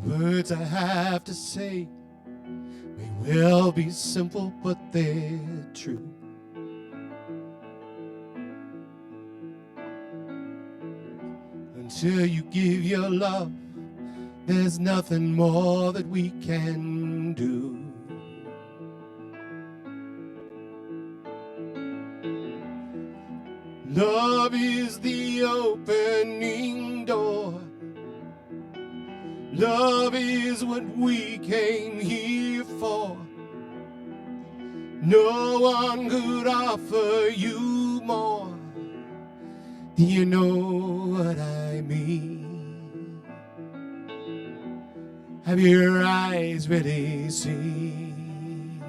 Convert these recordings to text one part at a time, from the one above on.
Words I have to say may well be simple, but they're true. Until you give your love, there's nothing more that we can do. Love is the opening door. Love is what we came here for. No one could offer you more. Do you know what I mean? Have your eyes really seen?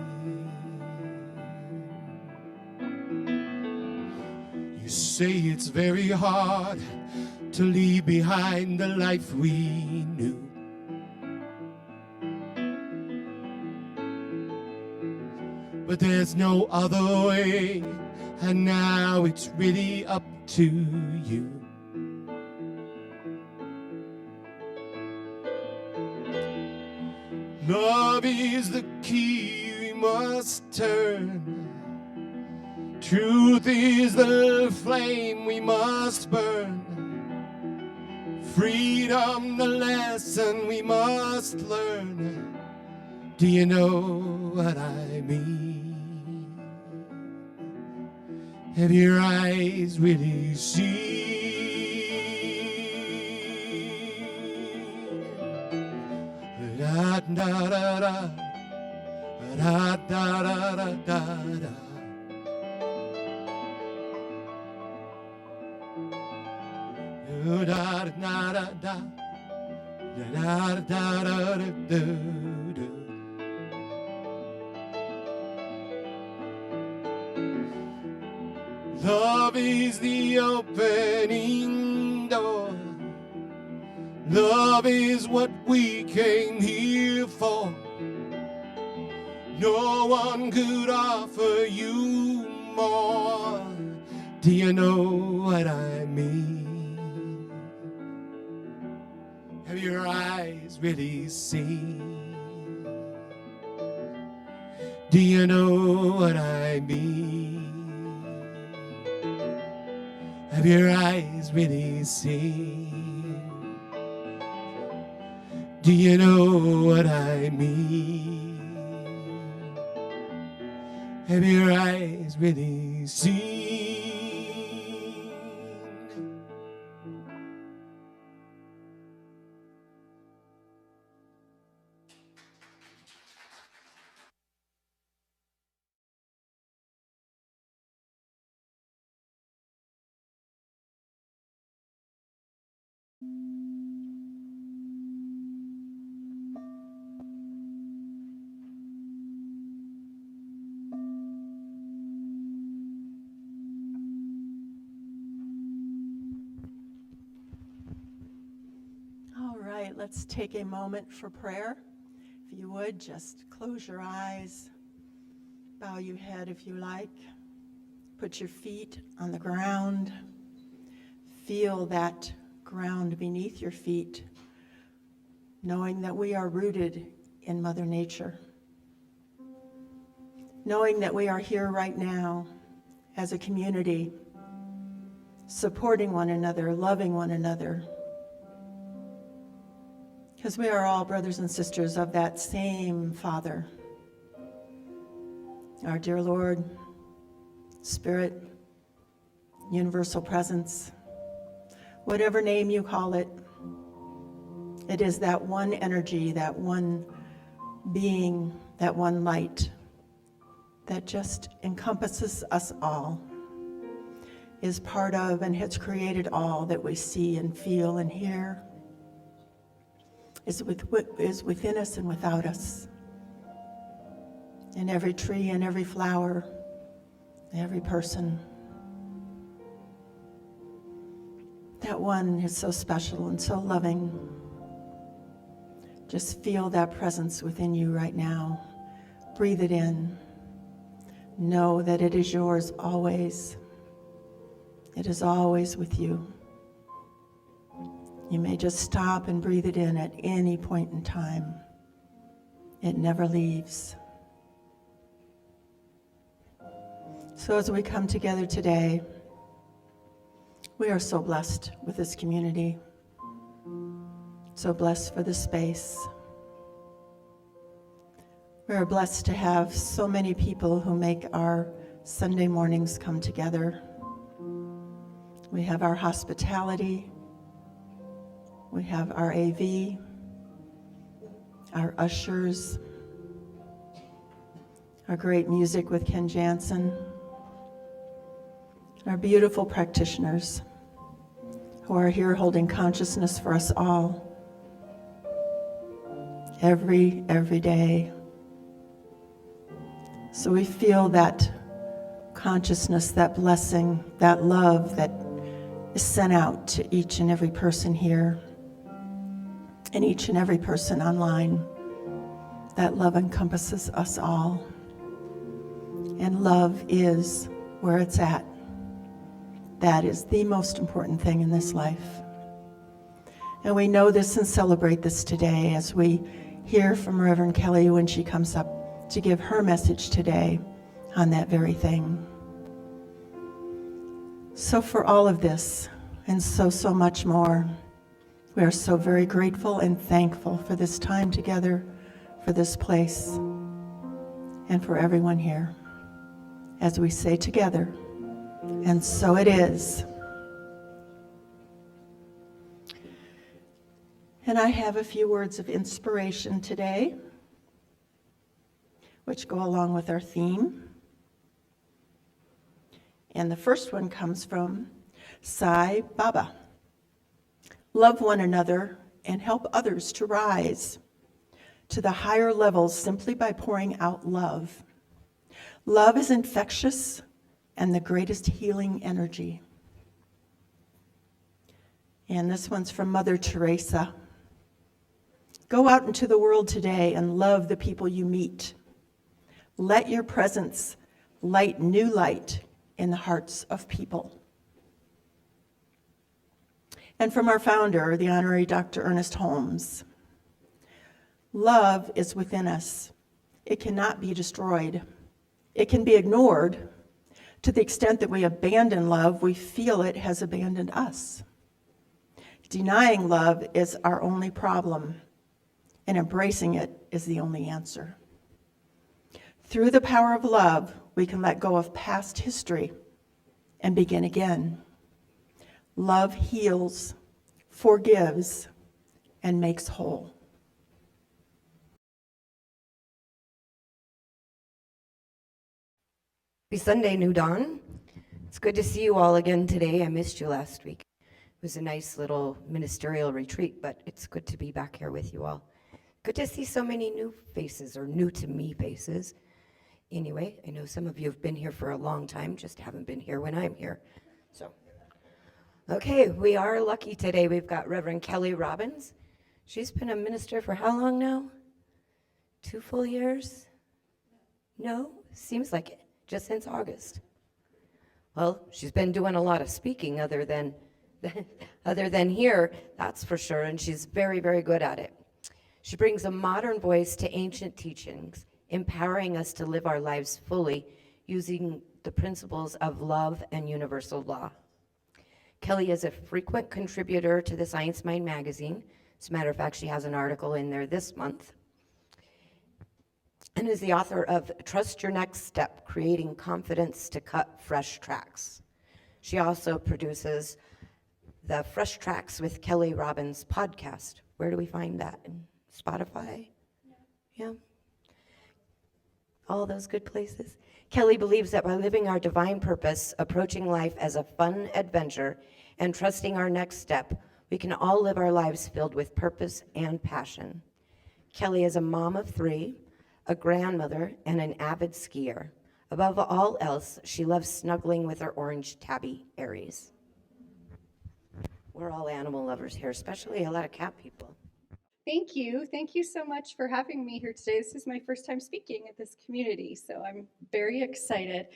You say it's very hard to leave behind the life we knew. But there's no other way, and now it's really up to you. Love is the key we must turn. Truth is the flame we must burn. Freedom the lesson we must learn. Do you know what I mean? Have your eyes really seen? Da da da da da da da da da. Da da da da da da da da da. Love is the opening door. Love is what we came here for. No one could offer you more. Do you know what I mean? Have your eyes really seen? Do you know what I mean? Have your eyes really seen? Do you know what I mean? Have your eyes really seen? Let's take a moment for prayer. If you would, just close your eyes, bow your head if you like, put your feet on the ground, feel that ground beneath your feet, knowing that we are rooted in Mother Nature, knowing that we are here right now as a community, supporting one another, loving one another, because we are all brothers and sisters of that same Father, our dear Lord, Spirit, Universal Presence, whatever name you call it. It is that one energy, that one being, that one light that just encompasses us all, is part of and has created all that we see and feel and hear, is within us and without us, in every tree and every flower, every person. That one is so special and so loving. Just feel that presence within you right now. Breathe it in. Know that it is yours always. It is always with you. You may just stop and breathe it in at any point in time. It never leaves. So as we come together today, we are so blessed with this community, so blessed for this space. We are blessed to have so many people who make our Sunday mornings come together. We have our hospitality, we have our AV, our ushers, our great music with Ken Jansen, our beautiful practitioners who are here holding consciousness for us all every day. So we feel that consciousness, that blessing, that love that is sent out to each and every person here and each and every person online. That love encompasses us all. And love is where it's at. That is the most important thing in this life. And we know this and celebrate this today as we hear from Reverend Kelly when she comes up to give her message today on that very thing. So for all of this and so much more, we are so very grateful and thankful for this time together, for this place, and for everyone here. As we say together, and so it is. And I have a few words of inspiration today, which go along with our theme. And the first one comes from Sai Baba. Love one another and help others to rise to the higher levels simply by pouring out love. Love is infectious and the greatest healing energy. And this one's from Mother Teresa. Go out into the world today and love the people you meet. Let your presence light new light in the hearts of people. And from our founder, the Honorary Dr. Ernest Holmes. Love is within us. It cannot be destroyed. It can be ignored. To the extent that we abandon love, we feel it has abandoned us. Denying love is our only problem, and embracing it is the only answer. Through the power of love, we can let go of past history and begin again. Love heals, forgives, and makes whole. Happy Sunday, New Dawn. It's good to see you all again today. I missed you last week. It was a nice little ministerial retreat, but it's good to be back here with you all. Good to see so many new faces, or new to me faces. Anyway, I know some of you have been here for a long time, just haven't been here when I'm here. So, okay, we are lucky today. We've got Reverend Kelly Robbins. She's been a minister for how long now? 2 full years? No? Seems like it. Just since August. Well, she's been doing a lot of speaking other than here, that's for sure, and she's very, very good at it. She brings a modern voice to ancient teachings, empowering us to live our lives fully using the principles of love and universal law. Kelly is a frequent contributor to the Science Mind magazine. As a matter of fact, she has an article in there this month. And is the author of Trust Your Next Step, Creating Confidence to Cut Fresh Tracks. She also produces the Fresh Tracks with Kelly Robbins podcast. Where do we find that? In Spotify? Yeah. All those good places. Kelly believes that by living our divine purpose, approaching life as a fun adventure, and trusting our next step, we can all live our lives filled with purpose and passion. Kelly is a mom of 3, a grandmother, and an avid skier. Above all else, she loves snuggling with her orange tabby Aries. We're all animal lovers here, especially a lot of cat people. Thank you. Thank you so much for having me here today. This is my first time speaking at this community, so I'm very excited.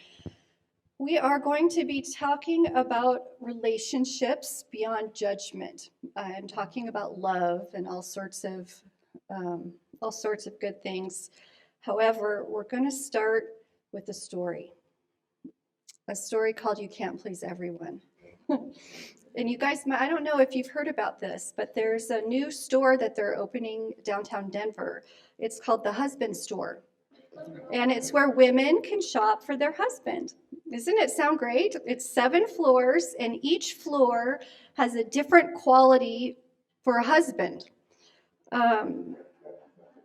We are going to be talking about relationships beyond judgment. I'm talking about love and all sorts of good things. However, we're going to start with a story called "You Can't Please Everyone." And you guys, I don't know if you've heard about this, but there's a new store that they're opening downtown Denver. It's called the Husband Store. And it's where women can shop for their husband. Doesn't it sound great? It's 7 floors, and each floor has a different quality for a husband.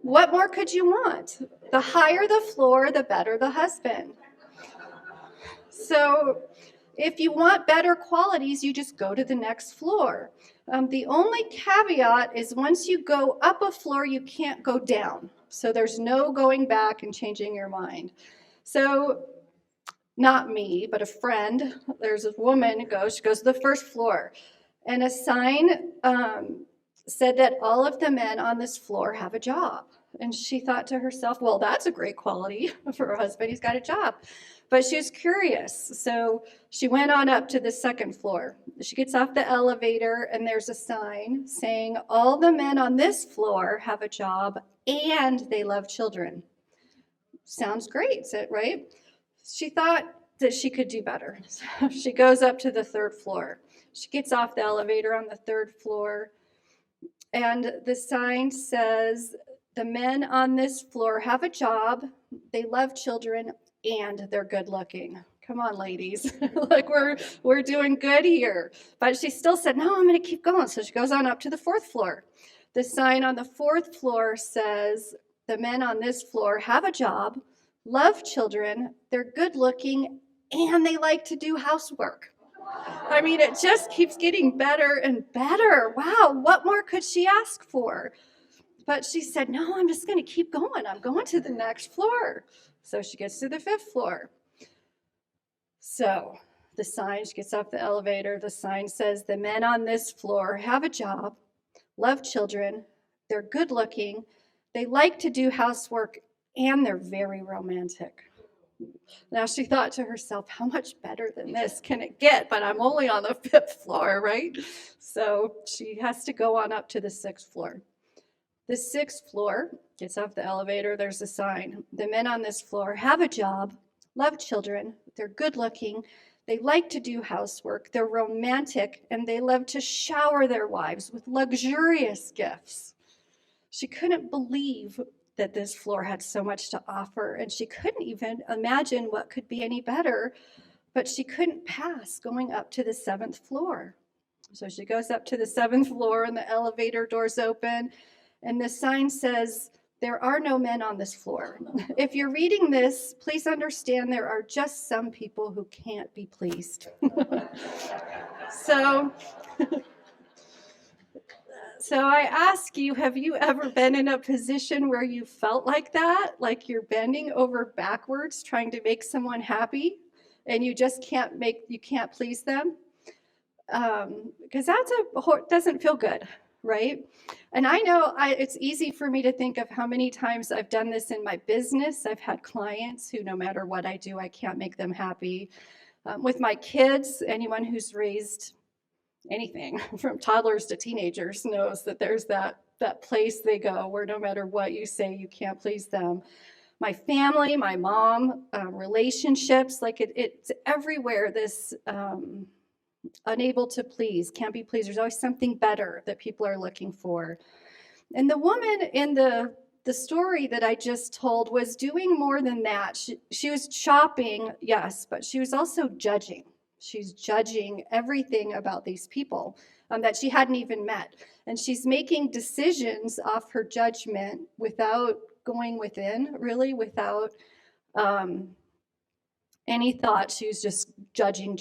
What more could you want? The higher the floor, the better the husband. So if you want better qualities, you just go to the next floor. The only caveat is once you go up a floor, you can't go down. So there's no going back and changing your mind. So not me, but a friend, there's a woman she goes to the first floor, and a sign said that all of the men on this floor have a job. And she thought to herself, well, that's a great quality for her husband. He's got a job. But she was curious, so she went on up to the second floor. She gets off the elevator, and there's a sign saying all the men on this floor have a job and they love children. Sounds great, right? She thought that she could do better. So she goes up to the third floor. She gets off the elevator on the third floor, and the sign says the men on this floor have a job, they love children, and they're good looking. Come on, ladies. Like we're doing good here. But she still said, no, I'm going to keep going. So she goes on up to the fourth floor. The sign on the fourth floor says the men on this floor have a job, love children, they're good looking, and they like to do housework. I mean, it just keeps getting better and better. Wow, what more could she ask for? But she said, no, I'm just going to keep going. I'm going to the next floor. So she gets to the fifth floor. So the sign, she gets off the elevator, the sign says the men on this floor have a job, love children, they're good looking, they like to do housework, and they're very romantic. Now she thought to herself, how much better than this can it get? But I'm only on the fifth floor, right? So she has to go on up to the sixth floor. The sixth floor, gets off the elevator, there's a sign. The men on this floor have a job, love children, they're good looking, they like to do housework, they're romantic, and they love to shower their wives with luxurious gifts. She couldn't believe that this floor had so much to offer, and she couldn't even imagine what could be any better, but she couldn't pass going up to the seventh floor. So she goes up to the seventh floor, and the elevator doors open, and the sign says, there are no men on this floor. If you're reading this, please understand there are just some people who can't be pleased. So I ask you, have you ever been in a position where you felt like that? Like you're bending over backwards trying to make someone happy and you just can't please them? Because doesn't feel good, right? And I know it's easy for me to think of how many times I've done this in my business. I've had clients who, no matter what I do, I can't make them happy. With my kids, anyone who's raised anything from toddlers to teenagers knows that there's that place they go where no matter what you say, you can't please them. My family, my mom, relationships, like it's everywhere, this unable to please, can't be pleased. There's always something better that people are looking for. And the woman in the story that I just told was doing more than that. She was shopping, yes, but she was also judging. She's judging everything about these people that she hadn't even met. And she's making decisions off her judgment without going within, really, without any thought. She was just judging.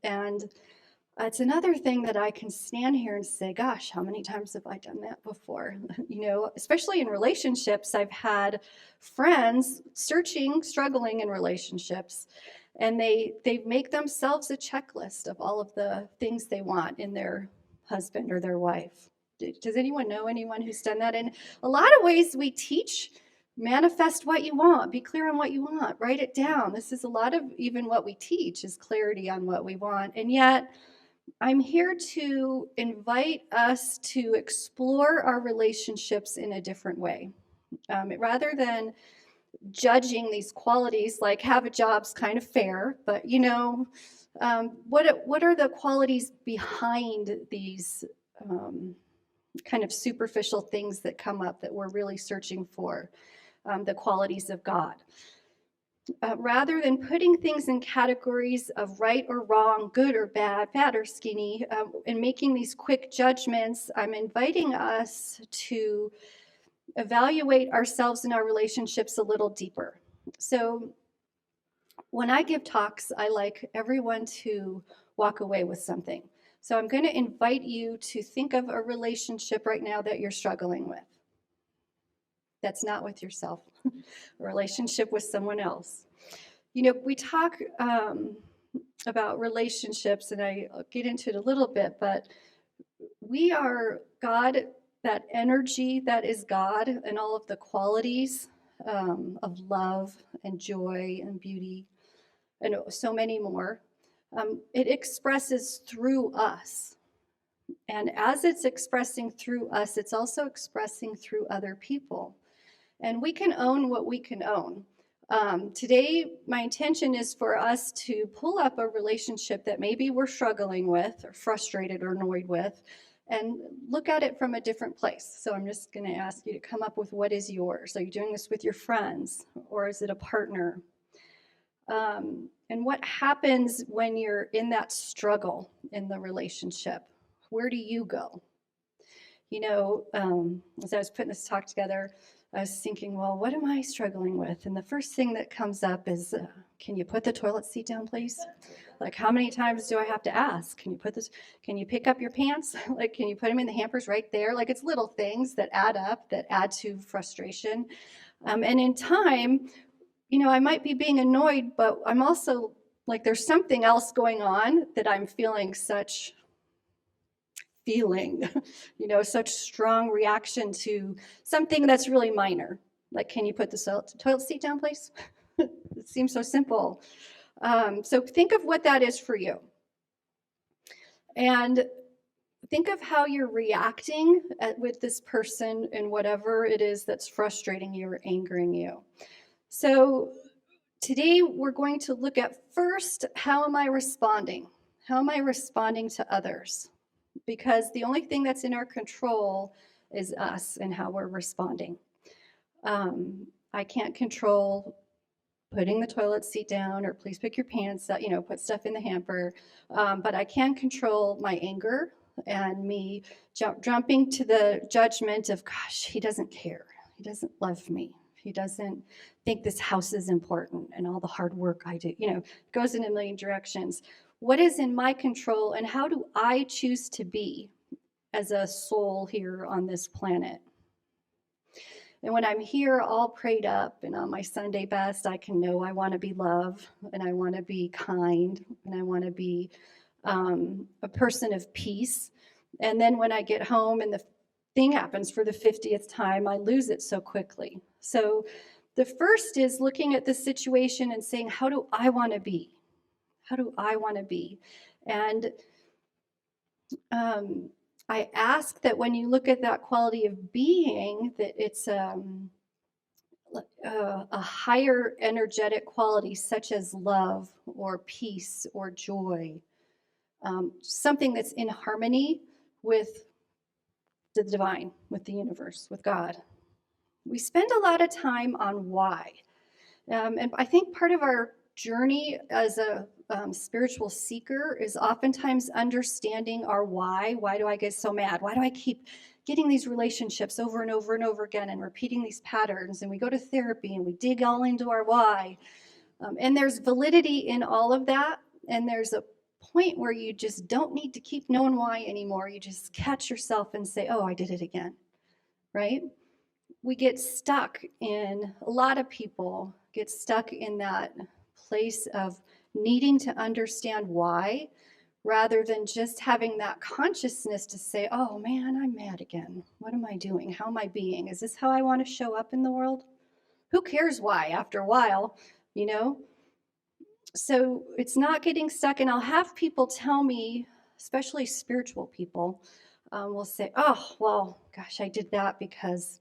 And it's another thing that I can stand here and say, gosh, how many times have I done that before? Especially in relationships, I've had friends struggling in relationships, and they make themselves a checklist of all of the things they want in their husband or their wife. Does anyone know anyone who's done that? In a lot of ways, we teach Manifest what you want. Be clear on what you want. Write it down. This is a lot of even what we teach is clarity on what we want. And yet, I'm here to invite us to explore our relationships in a different way. Rather than judging these qualities, like have a job's kind of fair, but what are the qualities behind these kind of superficial things that come up that we're really searching for, the qualities of God? Rather than putting things in categories of right or wrong, good or bad, fat or skinny, and making these quick judgments, I'm inviting us to evaluate ourselves and our relationships a little deeper. So when I give talks, I like everyone to walk away with something. So I'm going to invite you to think of a relationship right now that you're struggling with. That's not with yourself, a relationship with someone else. We talk about relationships, and I'll get into it a little bit, but we are God, that energy that is God, and all of the qualities of love and joy and beauty, and so many more. It expresses through us. And as it's expressing through us, it's also expressing through other people. And we can own what we can own. Today, my intention is for us to pull up a relationship that maybe we're struggling with or frustrated or annoyed with and look at it from a different place. So I'm just going to ask you to come up with what is yours. Are you doing this with your friends, or is it a partner? And what happens when you're in that struggle in the relationship? Where do you go? As I was putting this talk together, I was thinking, well, what am I struggling with? And the first thing that comes up is, can you put the toilet seat down, please? Like, how many times do I have to ask? Can you pick up your pants? Like, can you put them in the hampers right there? Like, it's little things that add up, that add to frustration. And in time, I might be being annoyed, but I'm also like, there's something else going on that I'm feeling such strong reaction to something that's really minor. Like, can you put the toilet seat down, please? It seems so simple. So think of what that is for you. And think of how you're reacting with this person and whatever it is that's frustrating you or angering you. So today we're going to look at first, how am I responding? How am I responding to others? Because the only thing that's in our control is us and how we're responding. I can't control putting the toilet seat down or please pick your pants up, put stuff in the hamper. But I can control my anger and me jumping to the judgment of, gosh, he doesn't care. He doesn't love me. He doesn't think this house is important and all the hard work I do, goes in a million directions. What is in my control, and how do I choose to be as a soul here on this planet? And when I'm here all prayed up and on my Sunday best, I can know I want to be love, and I want to be kind, and I want to be a person of peace. And then when I get home and the thing happens for the 50th time, I lose it so quickly. So the first is looking at the situation and saying, how do I want to be? How do I want to be? And I ask that when you look at that quality of being, that it's a higher energetic quality, such as love or peace or joy, something that's in harmony with the divine, with the universe, with God. We spend a lot of time on why. And I think part of our journey as a spiritual seeker is oftentimes understanding our why. Why do I get so mad? Why do I keep getting these relationships over and over and over again and repeating these patterns? And we go to therapy and we dig all into our why. And there's validity in all of that. And there's a point where you just don't need to keep knowing why anymore. You just catch yourself and say, oh, I did it again, right? We get stuck a lot of people get stuck in that place of needing to understand why, rather than just having that consciousness to say, oh man, I'm mad again. What am I doing? How am I being? Is this how I want to show up in the world? who cares why after a while, you know? So it's not getting stuck. And I'll have people tell me, especially spiritual people, will say, oh, well, gosh, I did that because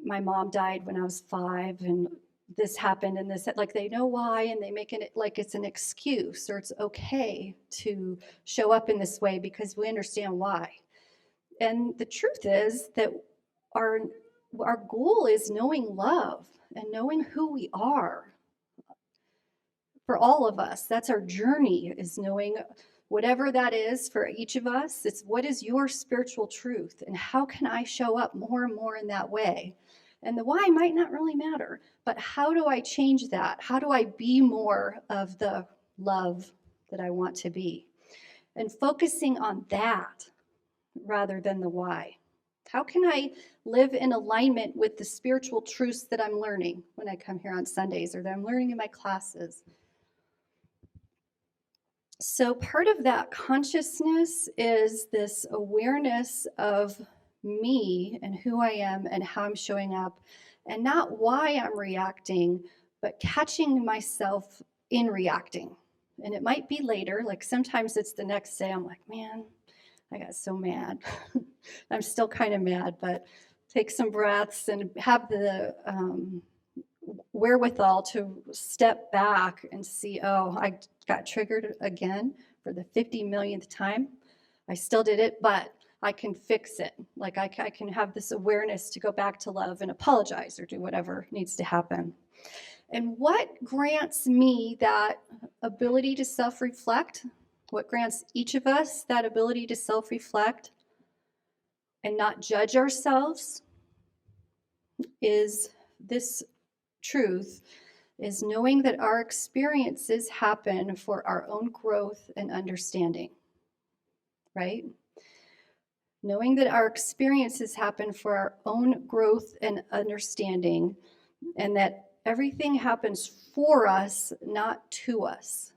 my mom died when I was 5 and this happened and this, like they know why, and they make it like it's an excuse or it's okay to show up in this way because we understand why. And the truth is that our goal is knowing love and knowing who we are. For all of us, that's our journey, is knowing whatever that is for each of us. It's what is your spiritual truth and how can I show up more and more in that way? And the why might not really matter, but how do I change that? How do I be more of the love that I want to be? And focusing on that rather than the why. How can I live in alignment with the spiritual truths that I'm learning when I come here on Sundays or that I'm learning in my classes? So part of that consciousness is this awareness of me and who I am and how I'm showing up, and not why I'm reacting, but catching myself in reacting. And it might be later, like sometimes it's the next day, I'm like, man, I got so mad. I'm still kind of mad, but take some breaths and have the wherewithal to step back and see, oh, I got triggered again for the 50 millionth time. I still did it, but I can fix it. Like I can have this awareness to go back to love and apologize or do whatever needs to happen. And what grants me that ability to self-reflect? What grants each of us that ability to self-reflect and not judge ourselves is this truth, is knowing that our experiences happen for our own growth and understanding, right? Knowing that our experiences happen for our own growth and understanding, and that everything happens for us, not to us.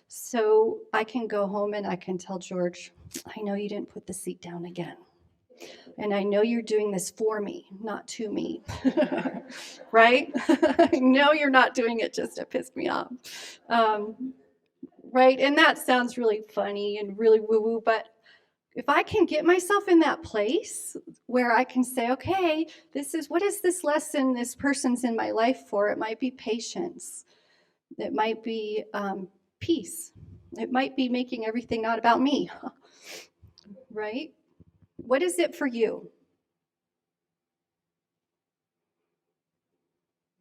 So I can go home and I can tell George, I know you didn't put the seat down again. And I know you're doing this for me, not to me, right? I know you're not doing it just to piss me off, right? And that sounds really funny and really woo-woo, but if I can get myself in that place where I can say, okay, what is this lesson this person's in my life for? It might be patience. It might be peace. It might be making everything not about me, right? What is it for you?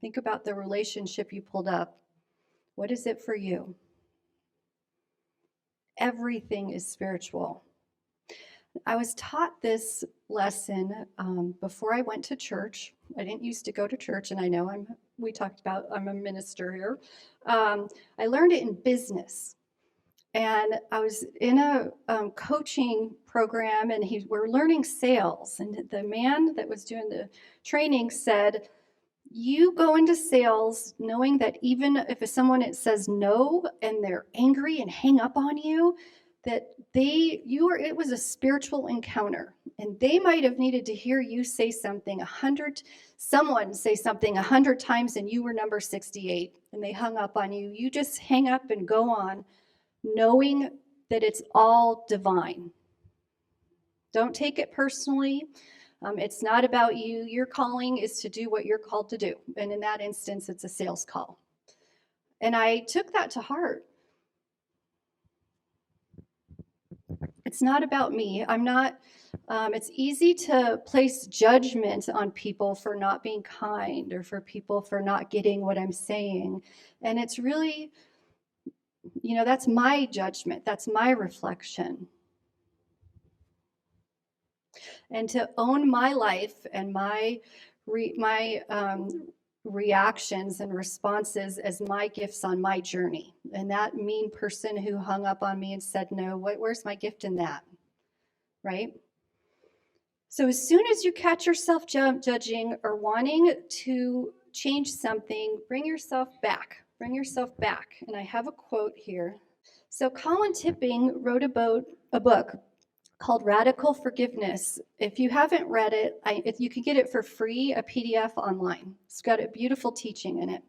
Think about the relationship you pulled up. What is it for you? Everything is spiritual. I was taught this lesson before I went to church. I didn't used to go to church, and I know I'm a minister here. I learned it in business. And I was in a coaching program, and we're learning sales. And the man that was doing the training said, you go into sales knowing that even if someone says no and they're angry and hang up on you, that it was a spiritual encounter, and they might have needed to hear you say something someone say something 100 times, and you were number 68, and they hung up on you. You just hang up and go on, knowing that it's all divine. Don't take it personally. It's not about you. Your calling is to do what you're called to do. And in that instance, it's a sales call. And I took that to heart. It's not about me. It's easy to place judgment on people for not being kind or for people for not getting what I'm saying. And it's really, that's my judgment. That's my reflection. And to own my life and my reactions and responses as my gifts on my journey. And that mean person who hung up on me and said no, where's my gift in that? Right? So as soon as you catch yourself judging or wanting to change something, bring yourself back. Bring yourself back. And I have a quote here. So Colin Tipping wrote a book called Radical Forgiveness. If you haven't read it, if you can get it for free, a PDF online. It's got a beautiful teaching in it.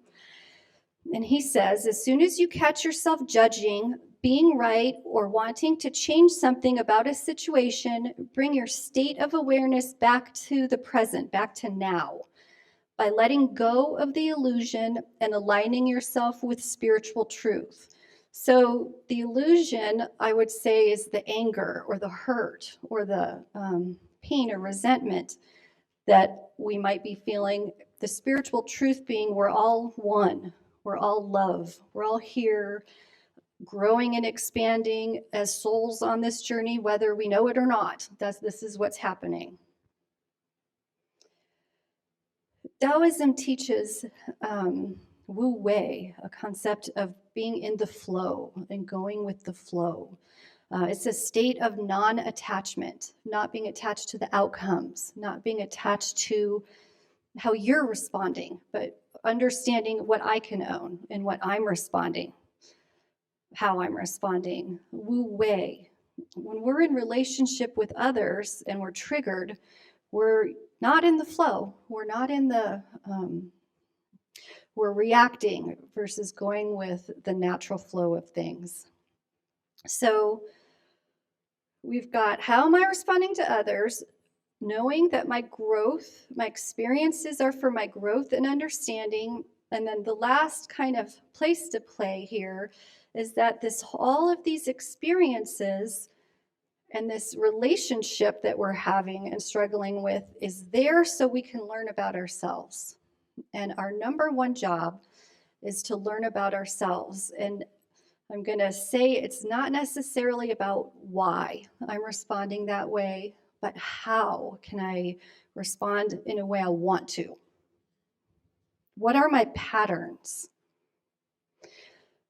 And he says, as soon as you catch yourself judging, being right, or wanting to change something about a situation, bring your state of awareness back to the present, back to now, by letting go of the illusion and aligning yourself with spiritual truth. So the illusion, I would say, is the anger or the hurt or the pain or resentment that we might be feeling. The spiritual truth being we're all one, we're all love, we're all here growing and expanding as souls on this journey, whether we know it or not. This is what's happening. Taoism teaches Wu Wei, a concept of being in the flow and going with the flow. It's a state of non-attachment, not being attached to the outcomes, not being attached to how you're responding, but understanding what I can own and what I'm responding, how I'm responding. Wu Wei. When we're in relationship with others and we're triggered, we're not in the flow. We're not in the, we're reacting versus going with the natural flow of things. So we've got, how am I responding to others? Knowing that my growth, my experiences are for my growth and understanding. And then the last kind of place to play here is that all of these experiences and this relationship that we're having and struggling with is there so we can learn about ourselves. And our number one job is to learn about ourselves. And I'm going to say it's not necessarily about why I'm responding that way, but how can I respond in a way I want to? What are my patterns?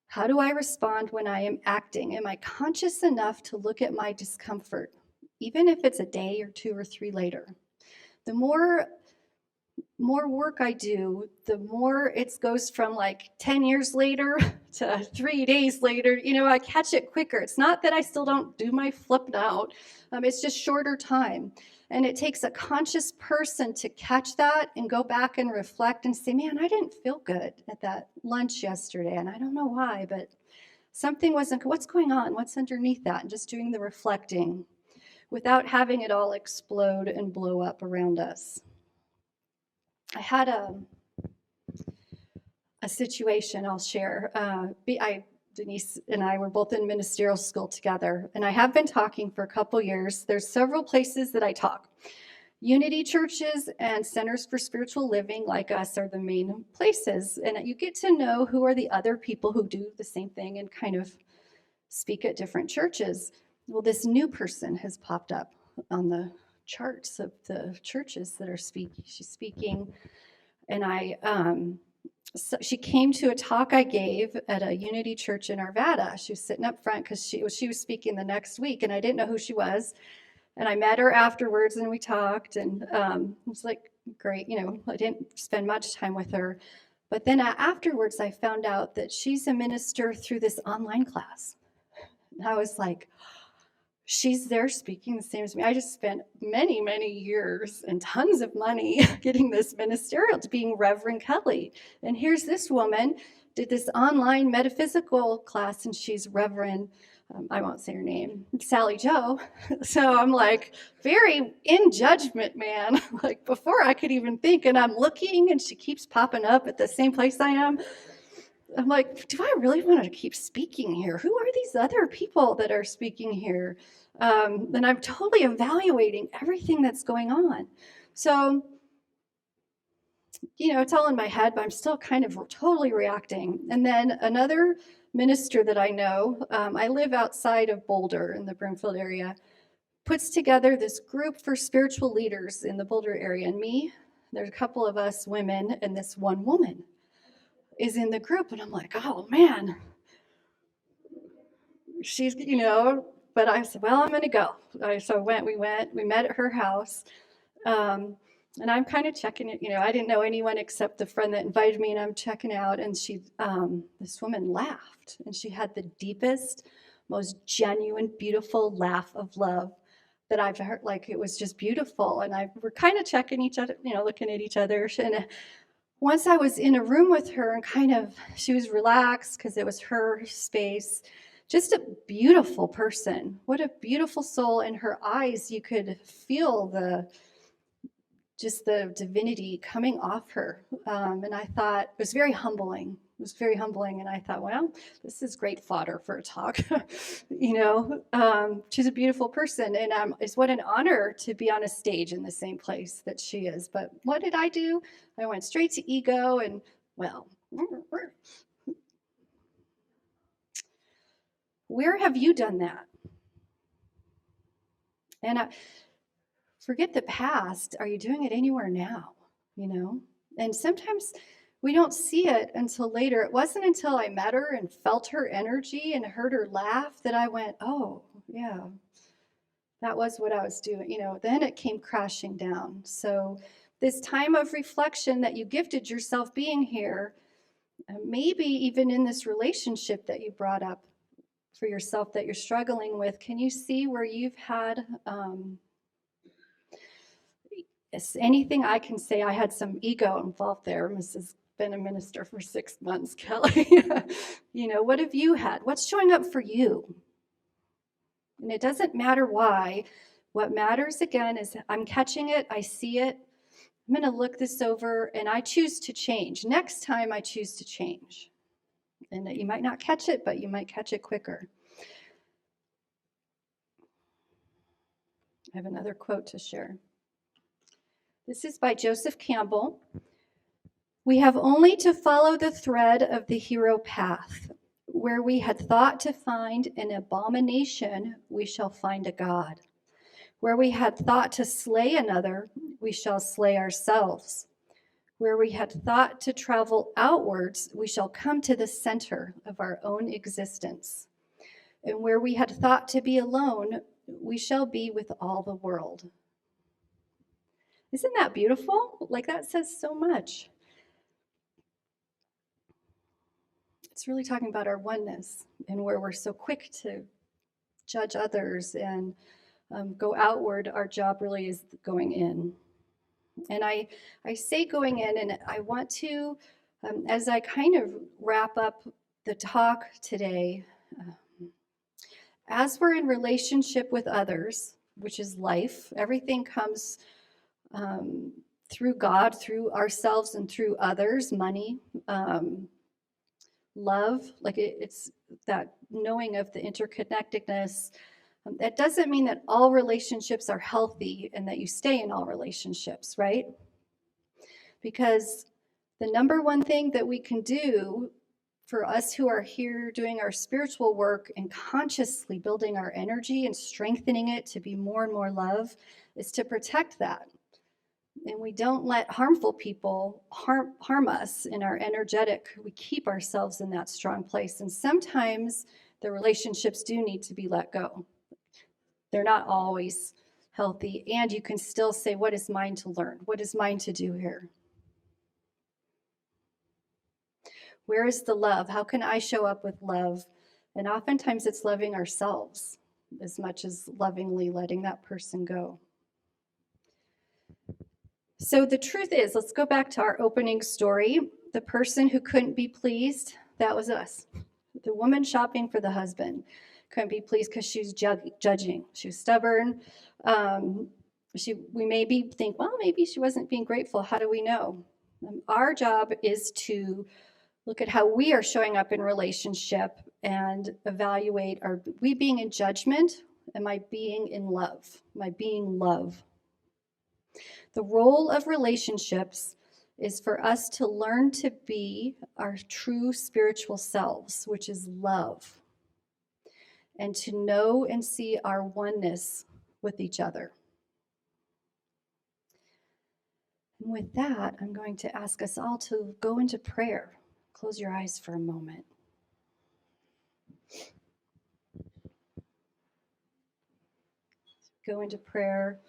How do I respond when I am acting? Am I conscious enough to look at my discomfort, even if it's a day or 2 or 3 later? The more work I do, the more it goes from like 10 years later to 3 days later. I catch it quicker. It's not that I still don't do my flipped out. It's just shorter time. And it takes a conscious person to catch that and go back and reflect and say, man, I didn't feel good at that lunch yesterday. And I don't know why, but something wasn't, what's going on? What's underneath that? And just doing the reflecting without having it all explode and blow up around us. I had a situation I'll share. Denise and I were both in ministerial school together, and I have been talking for a couple years. There's several places that I talk. Unity churches and centers for spiritual living like us are the main places, and you get to know who are the other people who do the same thing and kind of speak at different churches. Well, this new person has popped up on the charts of the churches that are speaking. She's speaking, and so she came to a talk I gave at a Unity church in Arvada. She was sitting up front because she was speaking the next week, and I didn't know who she was. And I met her afterwards, and we talked, and it was like great. I didn't spend much time with her, but then afterwards, I found out that she's a minister through this online class. And I was like, she's there speaking the same as me. I just spent many, many years and tons of money getting this ministerial to being Reverend Kelly. And here's this woman, did this online metaphysical class, and she's Reverend, I won't say her name, Sally Joe. So I'm like, very in judgment, man. Like before I could even think, and I'm looking, and she keeps popping up at the same place I am. I'm like, do I really want to keep speaking here? Who are these other people that are speaking here? And I'm totally evaluating everything that's going on. So, it's all in my head, but I'm still kind of totally reacting. And then another minister that I know, I live outside of Boulder in the Broomfield area, puts together this group for spiritual leaders in the Boulder area. And there's a couple of us women, and this one woman is in the group. And I'm like, oh man, she's, but I said, well, I'm going to go. So we met at her house. And I'm kind of checking it. I didn't know anyone except the friend that invited me, and I'm checking out. And this woman laughed, and she had the deepest, most genuine, beautiful laugh of love that I've heard. Like, it was just beautiful. And we're kind of checking each other, looking at each other. And once I was in a room with her and she was relaxed because it was her space. Just a beautiful person. What a beautiful soul. In her eyes, you could feel the divinity coming off her. And I thought it was very humbling. It was very humbling. And I thought, well, this is great fodder for a talk. She's a beautiful person. And it's what an honor to be on a stage in the same place that she is. But what did I do? I went straight to ego and, well, where have you done that? And forget the past. Are you doing it anywhere now? And sometimes we don't see it until later. It wasn't until I met her and felt her energy and heard her laugh that I went, oh, yeah, that was what I was doing. Then it came crashing down. So this time of reflection that you gifted yourself being here, maybe even in this relationship that you brought up for yourself that you're struggling with, can you see where you've had anything I can say? I had some ego involved there. Mrs. Been a minister for 6 months, Kelly. What have you had? What's showing up for you? And it doesn't matter why. What matters, again, is I'm catching it. I see it. I'm going to look this over, and I choose to change. Next time, I choose to change. And you might not catch it, but you might catch it quicker. I have another quote to share. This is by Joseph Campbell. We have only to follow the thread of the hero path. Where we had thought to find an abomination, we shall find a God. Where we had thought to slay another, we shall slay ourselves. Where we had thought to travel outwards, we shall come to the center of our own existence. And where we had thought to be alone, we shall be with all the world. Isn't that beautiful? Like, that says so much. It's really talking about our oneness and where we're so quick to judge others and go outward. Our job really is going in. And I say going in, and I want to, as I kind of wrap up the talk today, as we're in relationship with others, which is life, everything comes through God, through ourselves, and through others, money, love, like it's that knowing of the interconnectedness. That doesn't mean that all relationships are healthy and that you stay in all relationships, right? Because the number one thing that we can do for us who are here doing our spiritual work and consciously building our energy and strengthening it to be more and more love is to protect that. And we don't let harmful people harm us in our energetic. We keep ourselves in that strong place. And sometimes the relationships do need to be let go. They're not always healthy. And you can still say, what is mine to learn? What is mine to do here? Where is the love? How can I show up with love? And oftentimes it's loving ourselves as much as lovingly letting that person go. So the truth is, let's go back to our opening story. The person who couldn't be pleased, that was us. The woman shopping for the husband couldn't be pleased because she was judging. She was stubborn. We maybe think, well, maybe she wasn't being grateful. How do we know? Our job is to look at how we are showing up in relationship and evaluate, are we being in judgment? Am I being in love? Am I being love? The role of relationships is for us to learn to be our true spiritual selves, which is love, and to know and see our oneness with each other. And with that, I'm going to ask us all to go into prayer. Close your eyes for a moment. Go into prayer.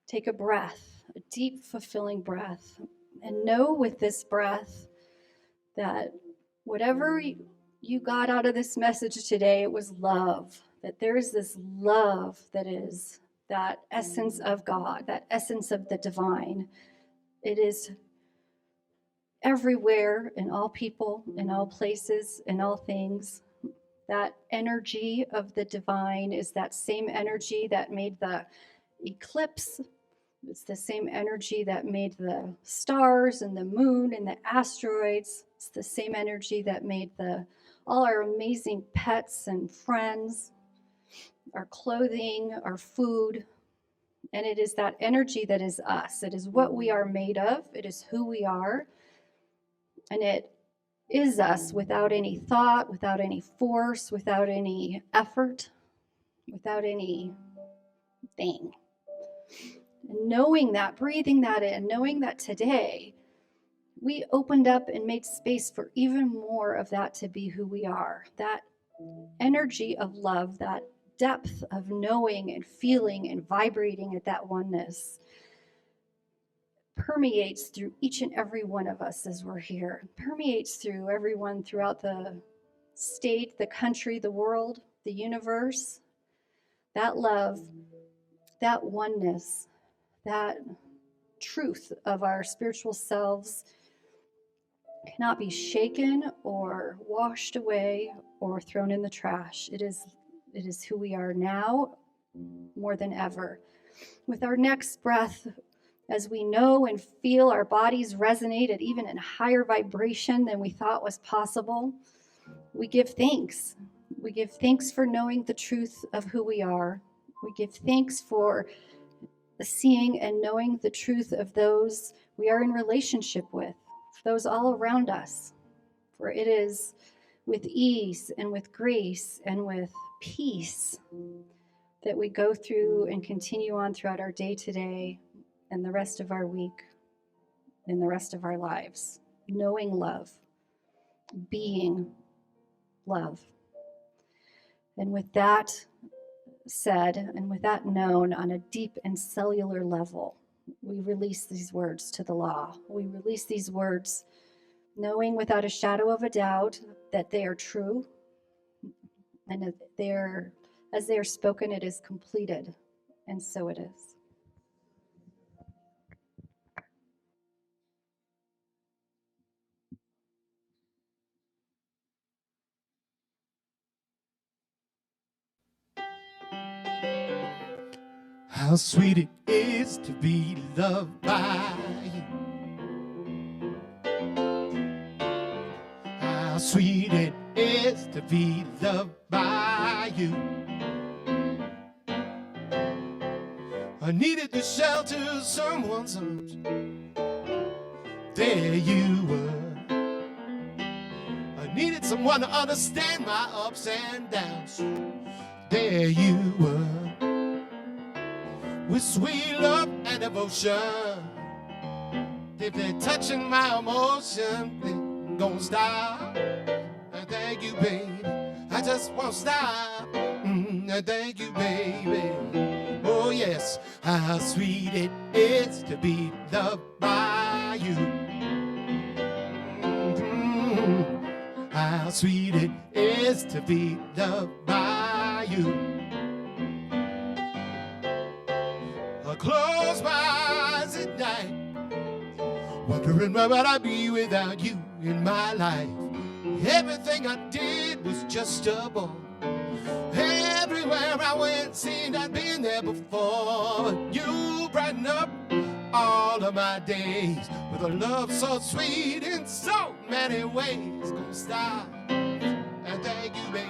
Take a breath, a deep, fulfilling breath, and know with this breath that whatever you got out of this message today, it was love, that there is this love that is that essence of God, that essence of the divine. It is everywhere, in all people, in all places, in all things. That energy of the divine is that same energy that made the eclipse. It's the same energy that made the stars and the moon and the asteroids. It's the same energy that made all our amazing pets and friends, our clothing, our food. And it is that energy that is us. It is what we are made of. It is who we are. And it is us without any thought, without any force, without any effort, without anything. And knowing that, breathing that in, knowing that today we opened up and made space for even more of that to be who we are. That energy of love, that depth of knowing and feeling and vibrating at that oneness permeates through each and every one of us as we're here, permeates through everyone throughout the state, the country, the world, the universe. That love, that oneness, that truth of our spiritual selves cannot be shaken or washed away or thrown in the trash. It is who we are now more than ever. With our next breath, as we know and feel our bodies resonate at even a higher vibration than we thought was possible, we give thanks. We give thanks for knowing the truth of who we are. We give thanks for seeing and knowing the truth of those we are in relationship with, those all around us. For it is with ease and with grace and with peace that we go through and continue on throughout our day today and the rest of our week and the rest of our lives, knowing love, being love. And with that said, and with that known on a deep and cellular level, we release these words to the law. We release these words knowing without a shadow of a doubt that they are true, and as they are spoken, it is completed, and so it is. How sweet it is to be loved by you. How sweet it is to be loved by you. I needed to shelter someone's arms. There you were. I needed someone to understand my ups and downs. There you were. With sweet love and devotion, if they're touching my emotion, they gon' stop. And thank you, baby. I just won't stop. And thank you, baby. Oh yes, how sweet it is to be loved by you. How sweet it is to be loved by you. I close my eyes at night, wondering where would I be without you in my life. Everything I did was just a bore. Everywhere I went seemed I'd been there before. But you brighten up all of my days with a love so sweet in so many ways. Gonna stop and thank you, baby.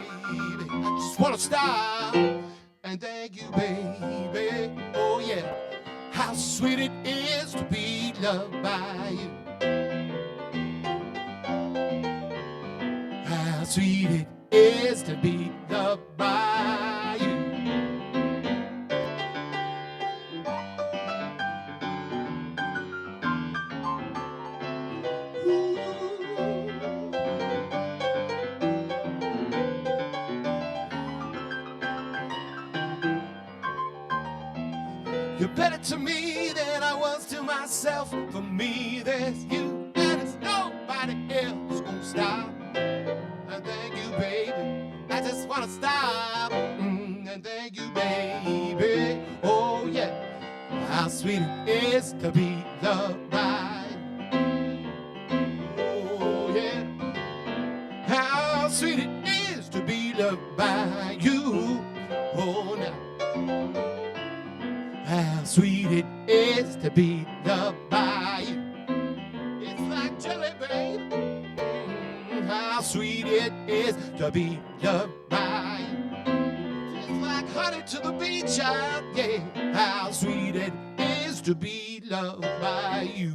I just wanna stop and thank you, baby. Oh yeah, how sweet it is to be loved by you. How sweet it is to be loved by you. Ooh. You're better to me than I was to myself. For me, there's you, and it's nobody else gonna stop. And thank you, baby. I just wanna stop. And thank you, baby. Oh. how sweet it is to be loved by you. Oh, yeah. How sweet it is to be loved by you. Oh, now. How sweet it is to be loved by you. It's like jelly, babe. How sweet it is to be loved by you. Just like honey to the bee, child, yeah. How sweet it is to be loved by you.